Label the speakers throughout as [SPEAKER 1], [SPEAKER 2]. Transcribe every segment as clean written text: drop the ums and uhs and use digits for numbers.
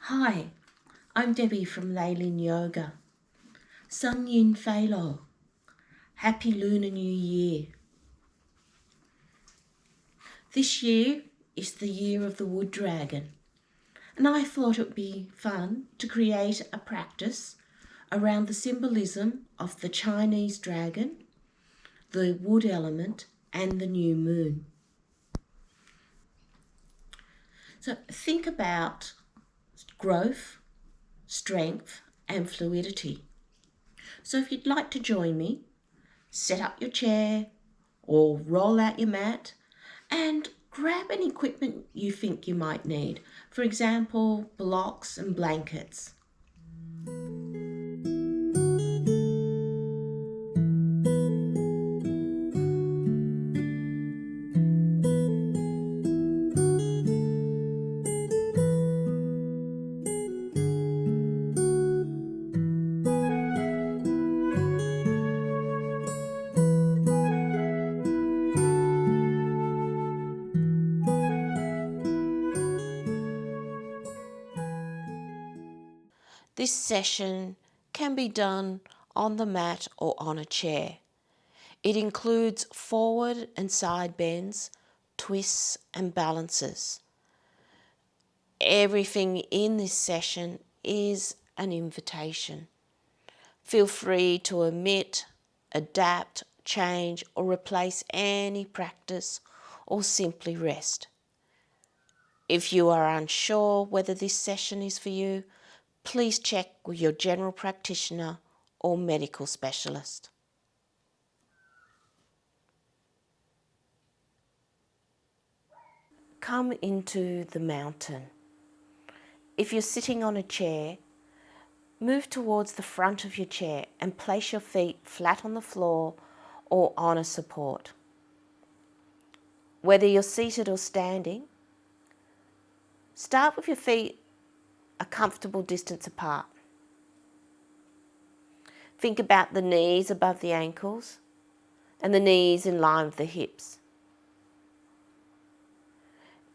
[SPEAKER 1] Hi, I'm Debbie from Leylin Yoga. Sun Yin Fei Lo. Happy Lunar New Year. This year is the year of the wood dragon, and I thought it would be fun to create a practice around the symbolism of the Chinese dragon, the wood element, and the new moon. So think about growth, strength, and fluidity. So if you'd like to join me, set up your chair or roll out your mat and grab any equipment you think you might need. For example, blocks and blankets. This session can be done on the mat or on a chair. It includes forward and side bends, twists and balances. Everything in this session is an invitation. Feel free to omit, adapt, change or replace any practice or simply rest. If you are unsure whether this session is for you, please check with your general practitioner or medical specialist. Come into the mountain. If you're sitting on a chair, move towards the front of your chair and place your feet flat on the floor or on a support. Whether you're seated or standing, start with your feet a comfortable distance apart. Think about the knees above the ankles and the knees in line with the hips.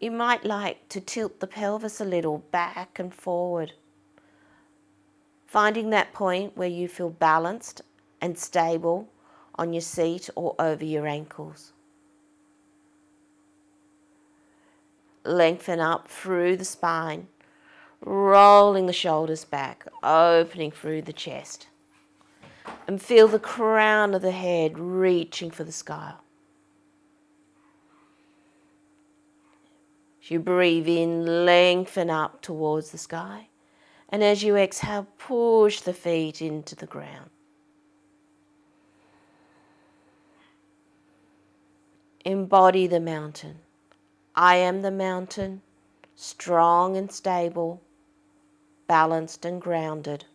[SPEAKER 1] You might like to tilt the pelvis a little back and forward, finding that point where you feel balanced and stable on your seat or over your ankles. Lengthen up through the spine, rolling the shoulders back, opening through the chest. And feel the crown of the head reaching for the sky. As you breathe in, lengthen up towards the sky. And as you exhale, push the feet into the ground. Embody the mountain. I am the mountain, strong and stable, balanced and grounded.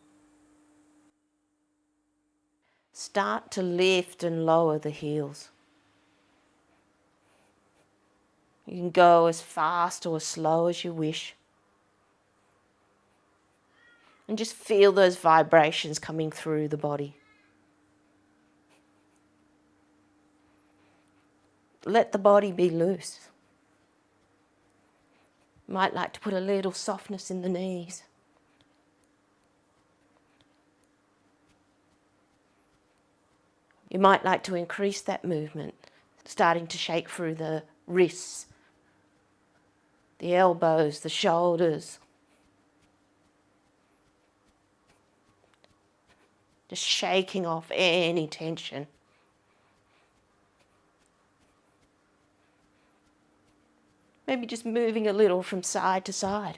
[SPEAKER 1] Start to lift and lower the heels. You can go as fast or as slow as you wish. And just feel those vibrations coming through the body. Let the body be loose. Might like to put a little softness in the knees. You might like to increase that movement, starting to shake through the wrists, the elbows, the shoulders. Just shaking off any tension. Maybe just moving a little from side to side.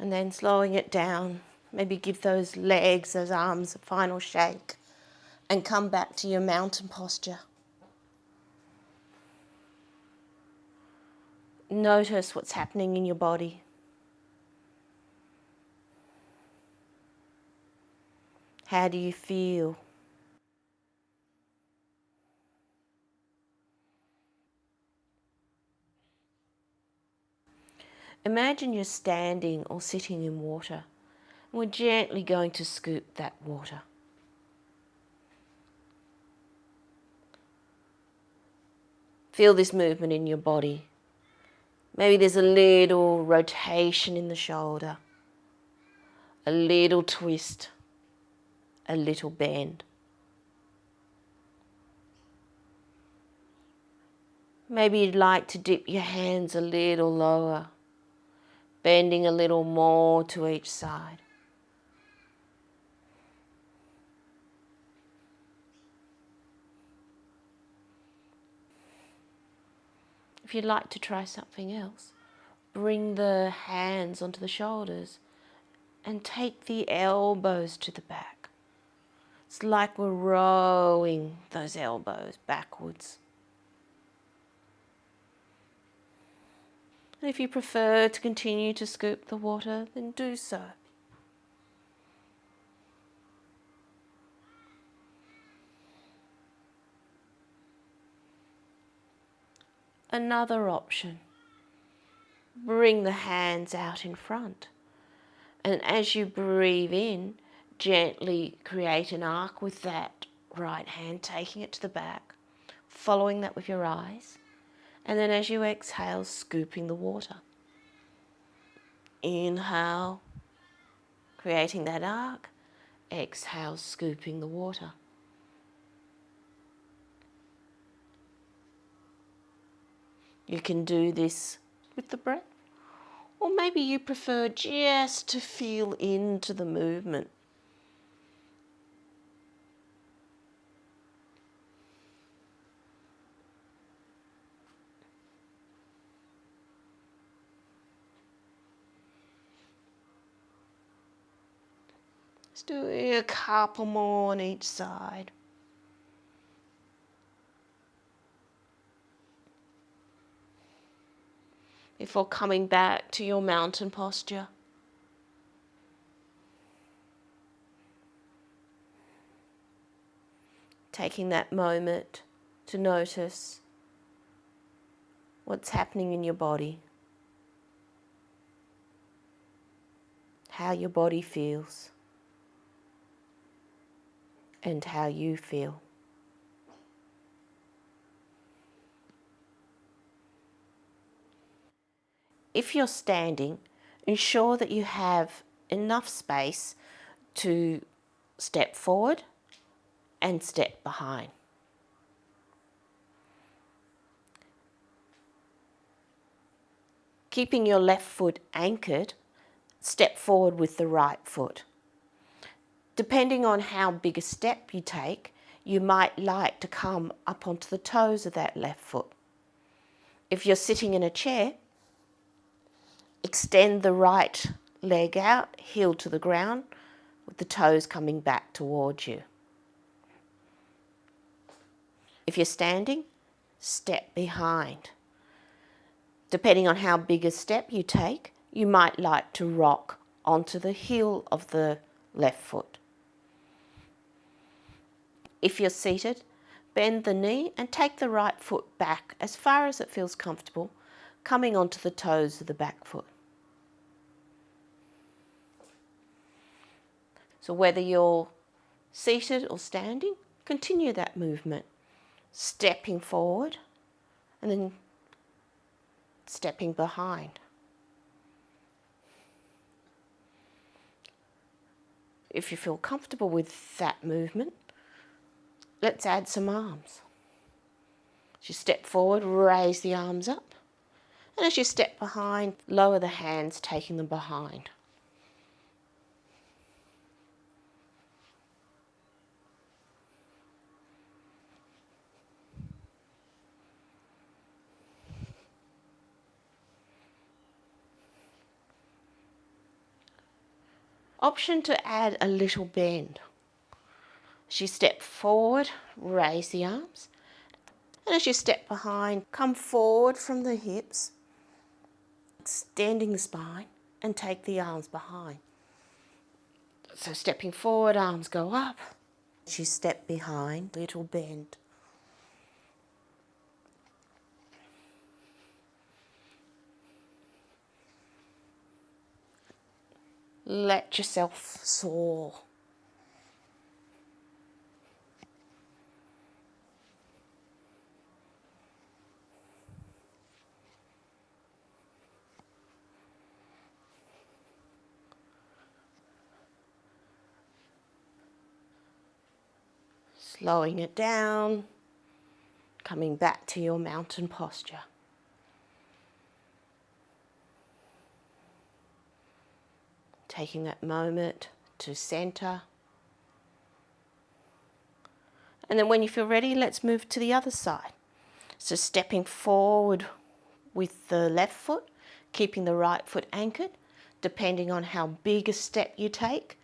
[SPEAKER 1] And then slowing it down, maybe give those legs, those arms a final shake and come back to your mountain posture. Notice what's happening in your body. How do you feel? Imagine you're standing or sitting in water We're gently going to scoop that water. Feel this movement in your body. Maybe there's a little rotation in the shoulder, a little twist, a little bend. Maybe you'd like to dip your hands a little lower, bending a little more to each side. If you'd like to try something else, bring the hands onto the shoulders and take the elbows to the back. It's like we're rowing those elbows backwards. And if you prefer to continue to scoop the water, then do so. Another option, bring the hands out in front. And as you breathe in, gently create an arc with that right hand, taking it to the back, following that with your eyes. And then as you exhale, scooping the water. Inhale, creating that arc. Exhale, scooping the water. You can do this with the breath, or maybe you prefer just to feel into the movement. Let's do a couple more on each side. Before coming back to your mountain posture. Taking that moment to notice what's happening in your body, how your body feels, and how you feel. If you're standing, ensure that you have enough space to step forward and step behind. Keeping your left foot anchored, step forward with the right foot. Depending on how big a step you take, you might like to come up onto the toes of that left foot. If you're sitting in a chair, extend the right leg out, heel to the ground, with the toes coming back towards you. If you're standing, step behind. Depending on how big a step you take, you might like to rock onto the heel of the left foot. If you're seated, bend the knee and take the right foot back as far as it feels comfortable, coming onto the toes of the back foot. So whether you're seated or standing, continue that movement, stepping forward and then stepping behind. If you feel comfortable with that movement, let's add some arms. As you step forward, raise the arms up. And as you step behind, lower the hands, taking them behind. Option to add a little bend. As you step forward, raise the arms. And as you step behind, come forward from the hips, extending the spine, and take the arms behind. So stepping forward, arms go up. As you step behind, little bend. Let yourself soar. Slowing it down, coming back to your mountain posture. Taking that moment to center. And then when you feel ready, let's move to the other side. So stepping forward with the left foot, keeping the right foot anchored, depending on how big a step you take,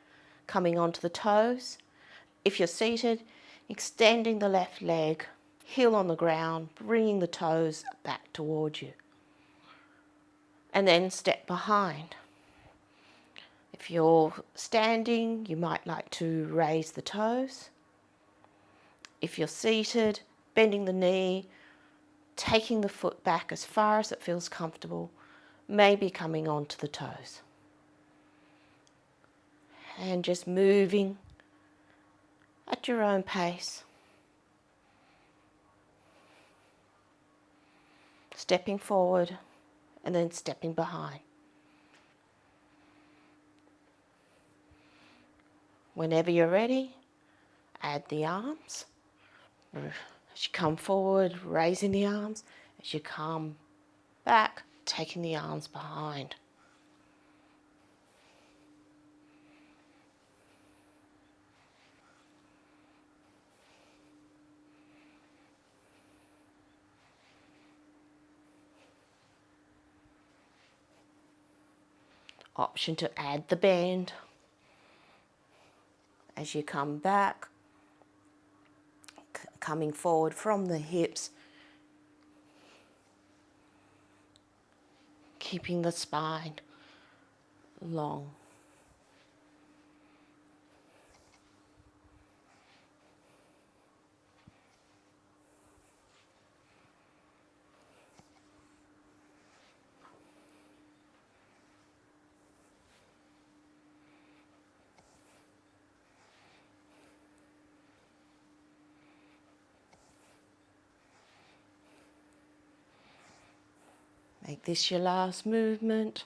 [SPEAKER 1] coming onto the toes. If you're seated, extending the left leg, heel on the ground, bringing the toes back towards you. And then step behind. If you're standing, you might like to raise the toes. If you're seated, bending the knee, taking the foot back as far as it feels comfortable, maybe coming onto the toes. And just moving at your own pace. Stepping forward and then stepping behind. Whenever you're ready, add the arms. As you come forward, raising the arms. As you come back, taking the arms behind. Option to add the bend. As you come back, coming forward from the hips, keeping the spine long. Make this your last movement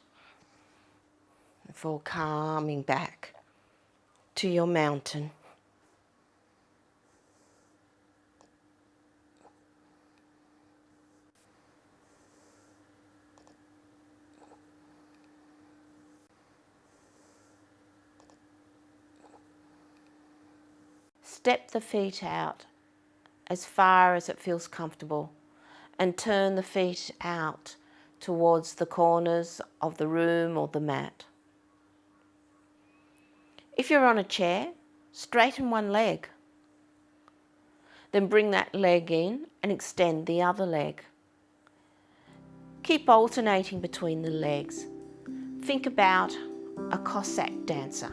[SPEAKER 1] before coming back to your mountain. Step the feet out as far as it feels comfortable and turn the feet out towards the corners of the room or the mat. If you're on a chair, straighten one leg. Then bring that leg in and extend the other leg. Keep alternating between the legs. Think about a Cossack dancer.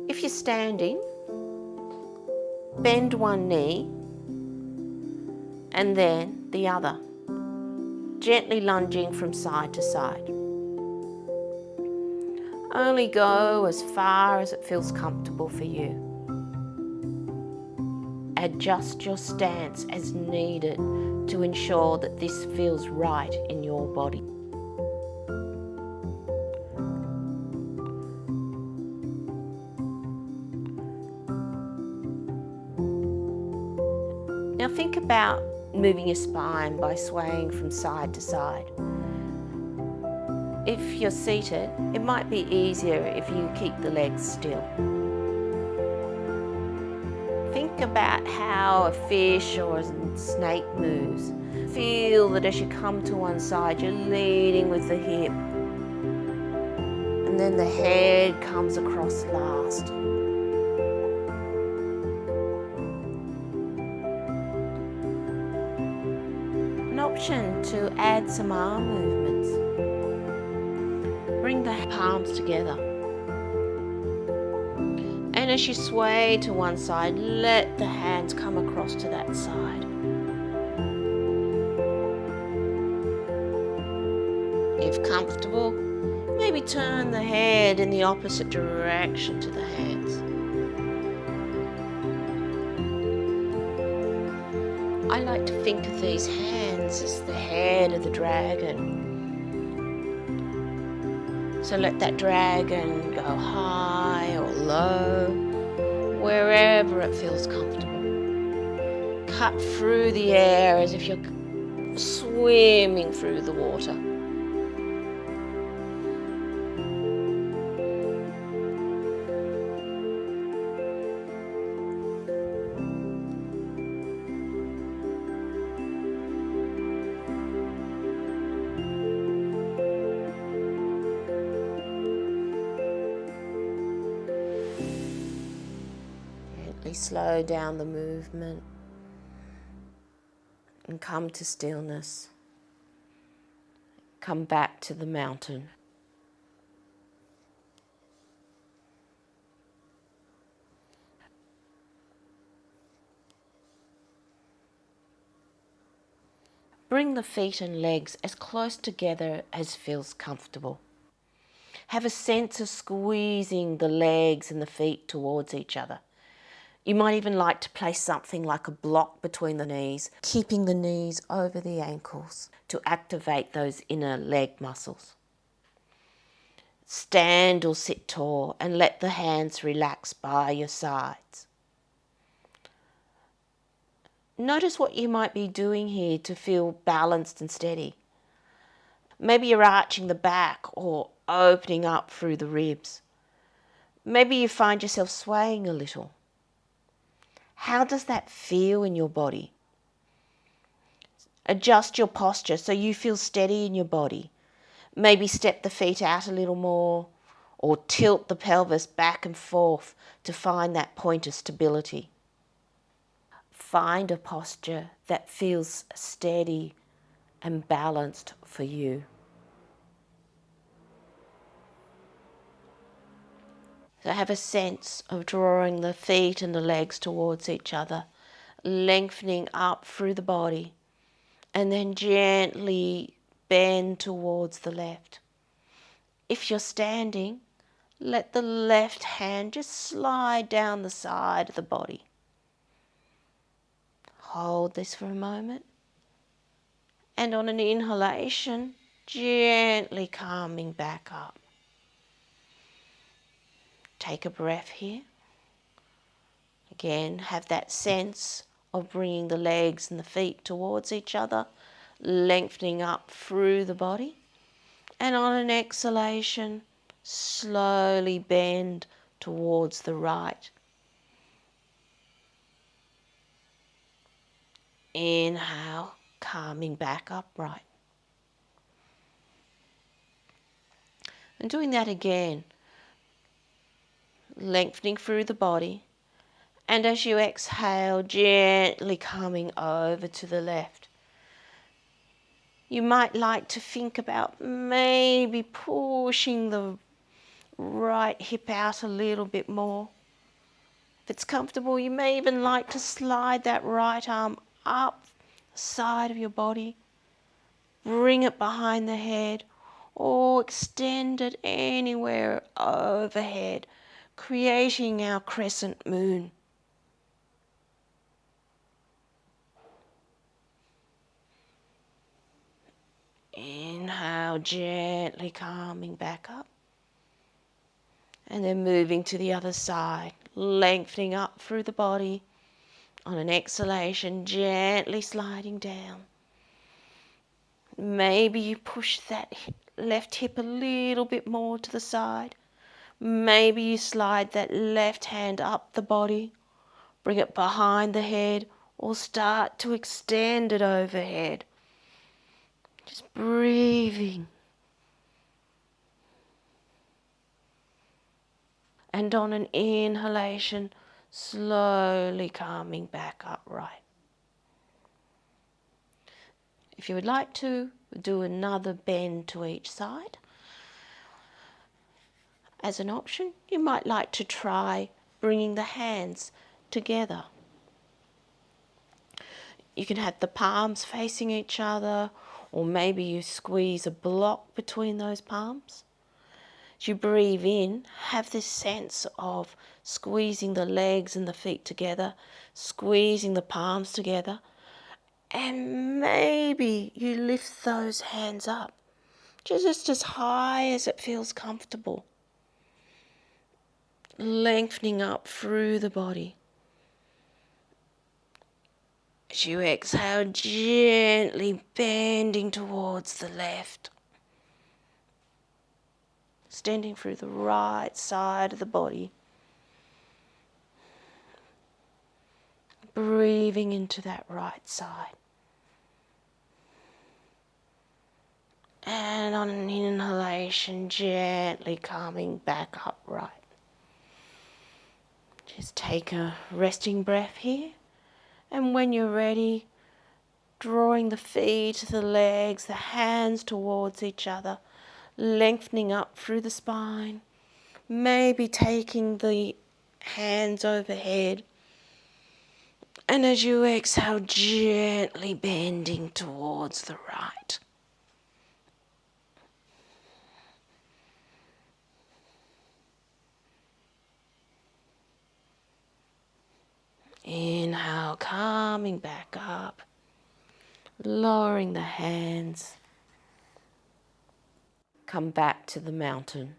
[SPEAKER 1] If you're standing, bend one knee and then the other, gently lunging from side to side. Only go as far as it feels comfortable for you. Adjust your stance as needed to ensure that this feels right in your body. Now think about moving your spine by swaying from side to side. If you're seated, it might be easier if you keep the legs still. Think about how a fish or a snake moves. Feel that as you come to one side, you're leading with the hip. And then the head comes across last. An option to add some arm movements. Bring the palms together. And as you sway to one side, let the hands come across to that side. If comfortable, maybe turn the head in the opposite direction to the hands. I like to think of these hands as the head of the dragon. So let that dragon go high or low, wherever it feels comfortable. Cut through the air as if you're swimming through the water. Gently slow down the movement and come to stillness. Come back to the mountain. Bring the feet and legs as close together as feels comfortable. Have a sense of squeezing the legs and the feet towards each other. You might even like to place something like a block between the knees, keeping the knees over the ankles to activate those inner leg muscles. Stand or sit tall and let the hands relax by your sides. Notice what you might be doing here to feel balanced and steady. Maybe you're arching the back or opening up through the ribs. Maybe you find yourself swaying a little. How does that feel in your body? Adjust your posture so you feel steady in your body. Maybe step the feet out a little more or tilt the pelvis back and forth to find that point of stability. Find a posture that feels steady and balanced for you. So have a sense of drawing the feet and the legs towards each other, lengthening up through the body, and then gently bend towards the left. If you're standing, let the left hand just slide down the side of the body. Hold this for a moment. And on an inhalation, gently coming back up. Take a breath here. Again, have that sense of bringing the legs and the feet towards each other, lengthening up through the body. And on an exhalation, slowly bend towards the right. Inhale, coming back upright. And doing that again, lengthening through the body. And as you exhale, gently coming over to the left. You might like to think about maybe pushing the right hip out a little bit more. If it's comfortable, you may even like to slide that right arm up the side of your body. Bring it behind the head or extend it anywhere overhead, creating our crescent moon. Inhale, gently coming back up. And then moving to the other side, lengthening up through the body. On an exhalation, gently sliding down. Maybe you push that left hip a little bit more to the side. Maybe you slide that left hand up the body, bring it behind the head, or start to extend it overhead. Just breathing. And on an inhalation, slowly coming back upright. If you would like to, do another bend to each side. As an option, you might like to try bringing the hands together. You can have the palms facing each other, or maybe you squeeze a block between those palms. As you breathe in, have this sense of squeezing the legs and the feet together, squeezing the palms together, and maybe you lift those hands up just as high as it feels comfortable, lengthening up through the body. As you exhale, gently bending towards the left, extending through the right side of the body, breathing into that right side. And on an inhalation, gently coming back upright. Just take a resting breath here. And when you're ready, drawing the feet, the legs, the hands towards each other, lengthening up through the spine. Maybe taking the hands overhead. And as you exhale, gently bending towards the right. Inhale, coming back up, lowering the hands. Come back to the mountain.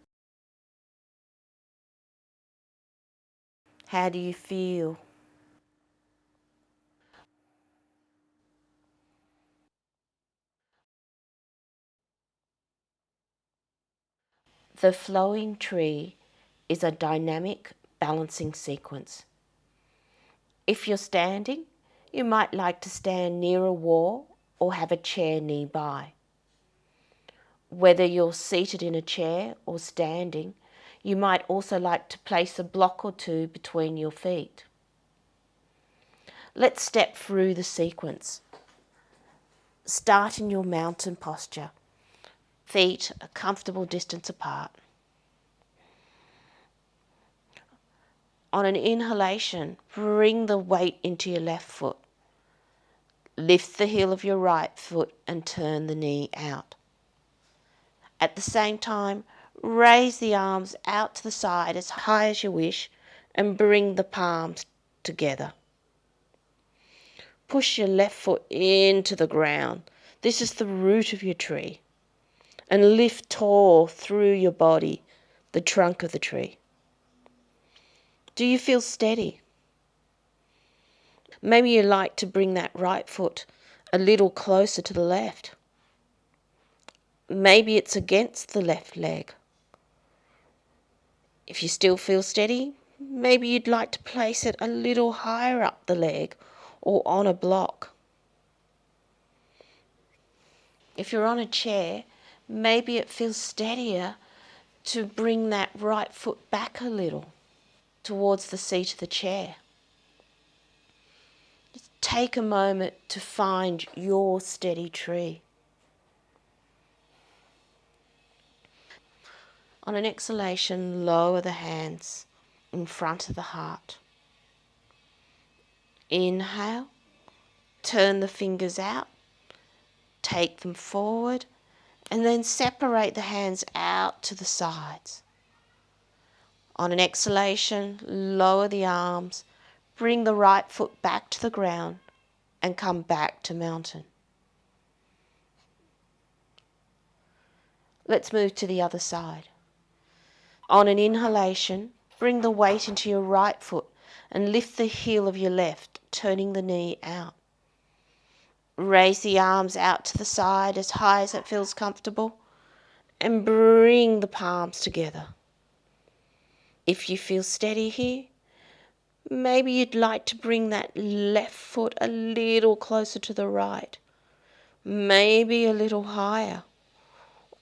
[SPEAKER 1] How do you feel? The flowing tree is a dynamic balancing sequence. If you're standing, you might like to stand near a wall or have a chair nearby. Whether you're seated in a chair or standing, you might also like to place a block or two between your feet. Let's step through the sequence. Start in your mountain posture. Feet a comfortable distance apart. On an inhalation, bring the weight into your left foot. Lift the heel of your right foot and turn the knee out. At the same time, raise the arms out to the side as high as you wish and bring the palms together. Push your left foot into the ground. This is the root of your tree. And lift tall through your body, the trunk of the tree. Do you feel steady? Maybe you like to bring that right foot a little closer to the left. Maybe it's against the left leg. If you still feel steady, maybe you'd like to place it a little higher up the leg or on a block. If you're on a chair, maybe it feels steadier to bring that right foot back a little towards the seat of the chair. Just take a moment to find your steady tree. On an exhalation, lower the hands in front of the heart. Inhale, turn the fingers out, take them forward, and then separate the hands out to the sides. On an exhalation, lower the arms, bring the right foot back to the ground, and come back to mountain. Let's move to the other side. On an inhalation, bring the weight into your right foot and lift the heel of your left, turning the knee out. Raise the arms out to the side as high as it feels comfortable and bring the palms together. If you feel steady here, maybe you'd like to bring that left foot a little closer to the right, maybe a little higher.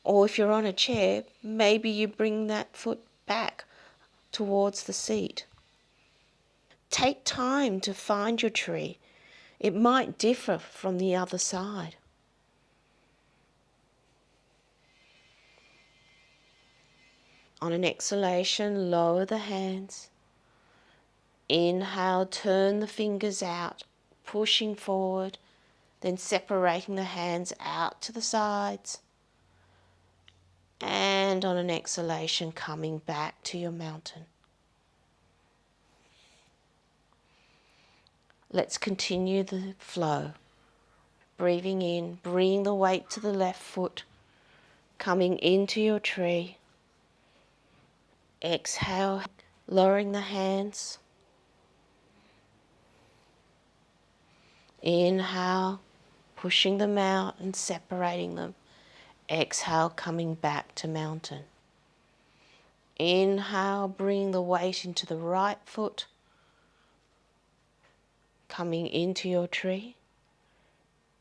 [SPEAKER 1] Or if you're on a chair, maybe you bring that foot back towards the seat. Take time to find your tree. It might differ from the other side. On an exhalation, lower the hands. Inhale, turn the fingers out, pushing forward, then separating the hands out to the sides. And on an exhalation, coming back to your mountain. Let's continue the flow. Breathing in, bring the weight to the left foot, coming into your tree. Exhale, lowering the hands. Inhale, pushing them out and separating them. Exhale, coming back to mountain. Inhale, bring the weight into the right foot, coming into your tree.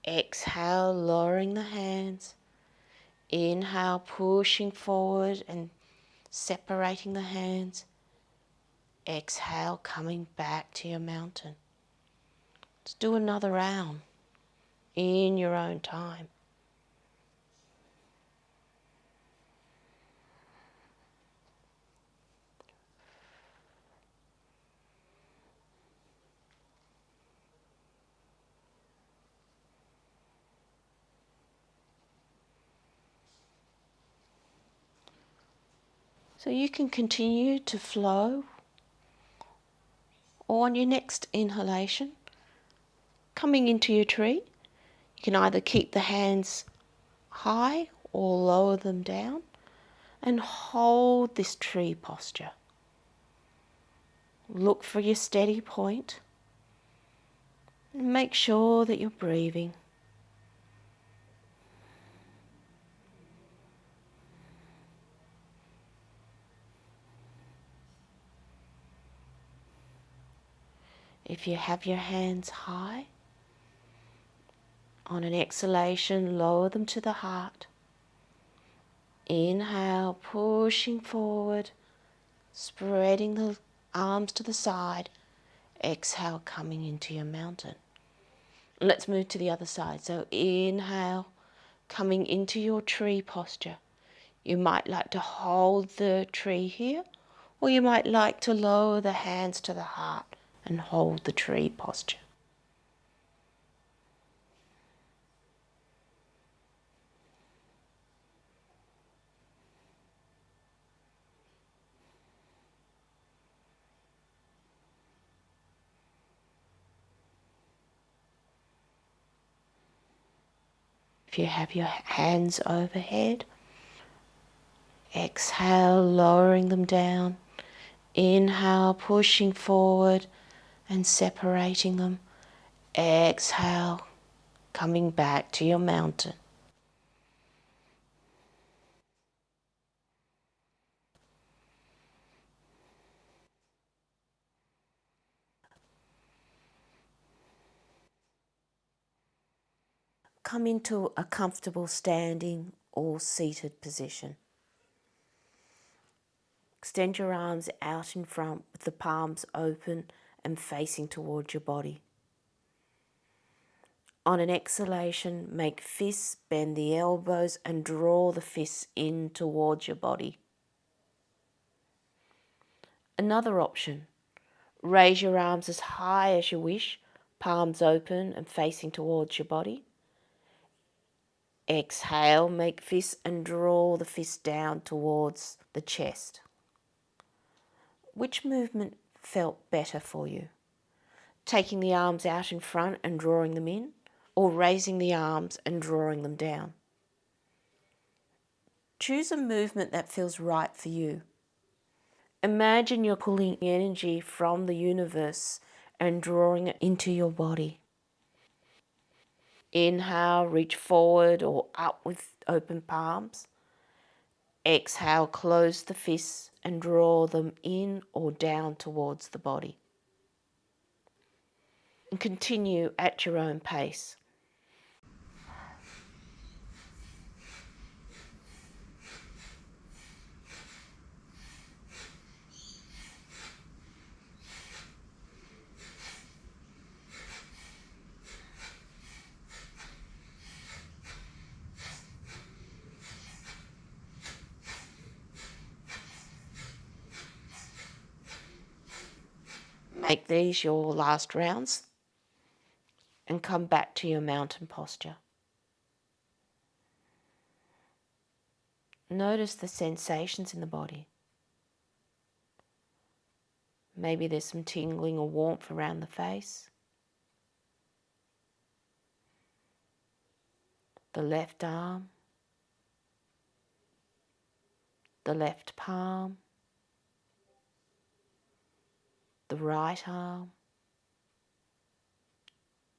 [SPEAKER 1] Exhale, lowering the hands. Inhale, pushing forward and separating the hands. Exhale, coming back to your mountain. Let's do another round in your own time. So you can continue to flow, or on your next inhalation, coming into your tree, you can either keep the hands high or lower them down and hold this tree posture. Look for your steady point and make sure that you're breathing. If you have your hands high, on an exhalation, lower them to the heart. Inhale, pushing forward, spreading the arms to the side. Exhale, coming into your mountain. Let's move to the other side. So inhale, coming into your tree posture. You might like to hold the tree here, or you might like to lower the hands to the heart and hold the tree posture. If you have your hands overhead, exhale, lowering them down. Inhale, pushing forward and separating them. Exhale, coming back to your mountain. Come into a comfortable standing or seated position. Extend your arms out in front with the palms open and facing towards your body. On an exhalation, make fists, bend the elbows and draw the fists in towards your body. Another option, raise your arms as high as you wish, palms open and facing towards your body. Exhale, make fists and draw the fists down towards the chest. Which movement felt better for you? Taking the arms out in front and drawing them in, or raising the arms and drawing them down? Choose a movement that feels right for you. Imagine you're pulling energy from the universe and drawing it into your body. Inhale, reach forward or up with open palms. Exhale, close the fists and draw them in or down towards the body. And continue at your own pace. Make these your last rounds and come back to your mountain posture. Notice the sensations in the body. Maybe there's some tingling or warmth around the face. The left arm, the left palm, the right arm,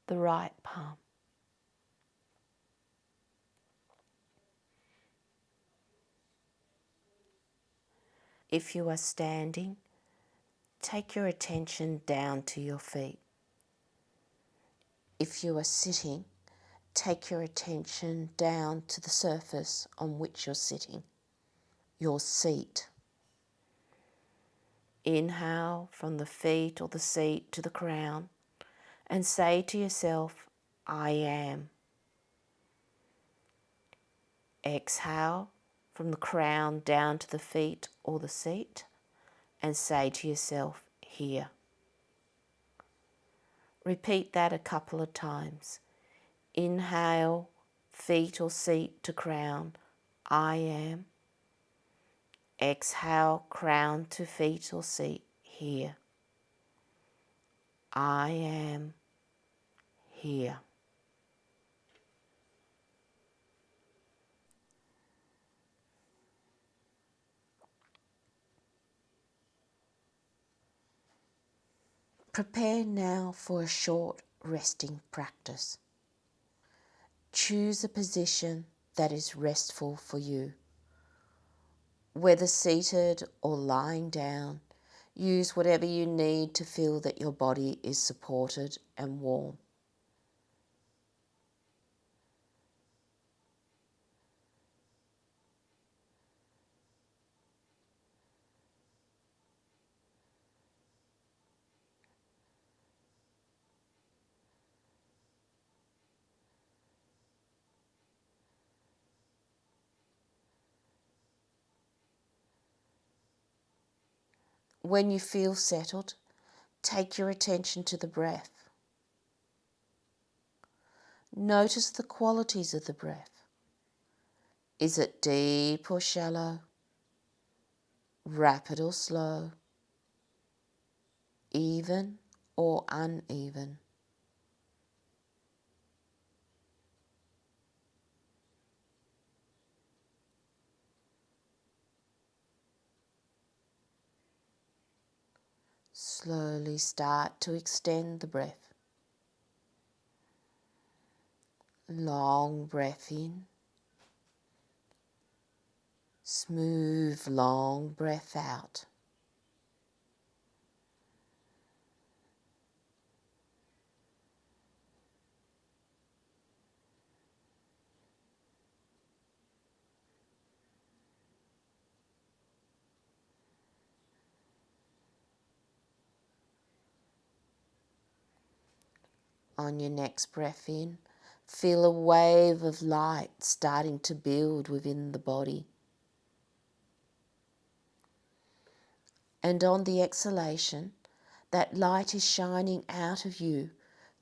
[SPEAKER 1] the right palm. If you are standing, take your attention down to your feet. If you are sitting, take your attention down to the surface on which you're sitting, your seat. Inhale from the feet or the seat to the crown and say to yourself, I am. Exhale from the crown down to the feet or the seat and say to yourself, here. Repeat that a couple of times. Inhale, feet or seat to crown, I am. Exhale, crown to feet or seat, here. I am here. Prepare now for a short resting practice. Choose a position that is restful for you. Whether seated or lying down, use whatever you need to feel that your body is supported and warm. When you feel settled, take your attention to the breath. Notice the qualities of the breath. Is it deep or shallow? Rapid or slow? Even or uneven? Slowly start to extend the breath. Long breath in. Smooth, long breath out. On your next breath in, feel a wave of light starting to build within the body. And on the exhalation, that light is shining out of you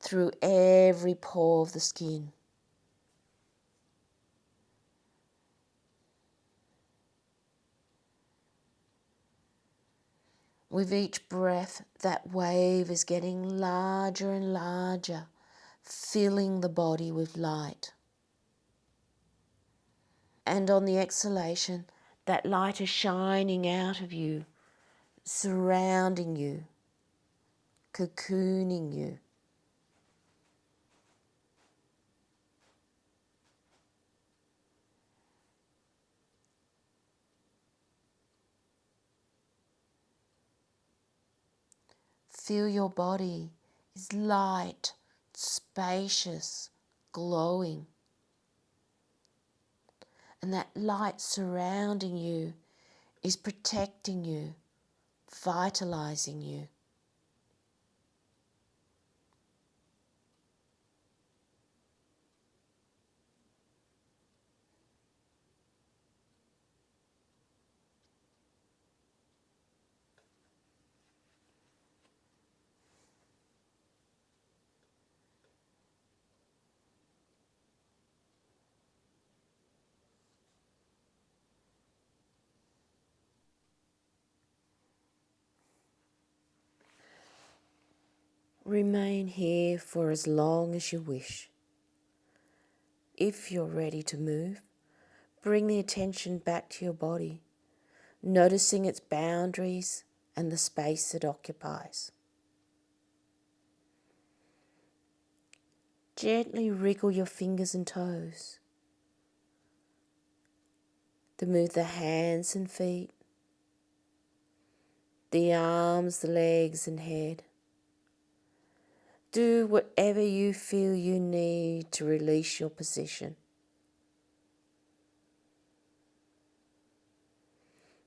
[SPEAKER 1] through every pore of the skin. With each breath, that wave is getting larger and larger, filling the body with light. And on the exhalation, that light is shining out of you, surrounding you, cocooning you. Feel your body is light, spacious, glowing. And that light surrounding you is protecting you, vitalizing you. Remain here for as long as you wish. If you're ready to move, bring the attention back to your body, noticing its boundaries and the space it occupies. Gently wriggle your fingers and toes. To move the hands and feet, the arms, the legs and head. Do whatever you feel you need to release your position.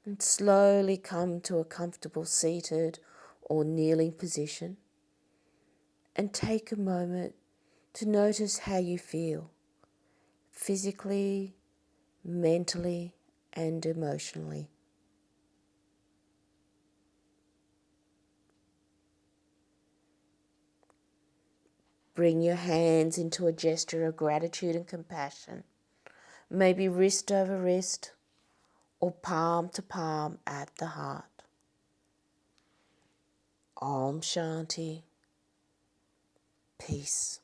[SPEAKER 1] And slowly come to a comfortable seated or kneeling position. And take a moment to notice how you feel, physically, mentally, and emotionally. Bring your hands into a gesture of gratitude and compassion, maybe wrist over wrist or palm to palm at the heart. Om Shanti. Peace.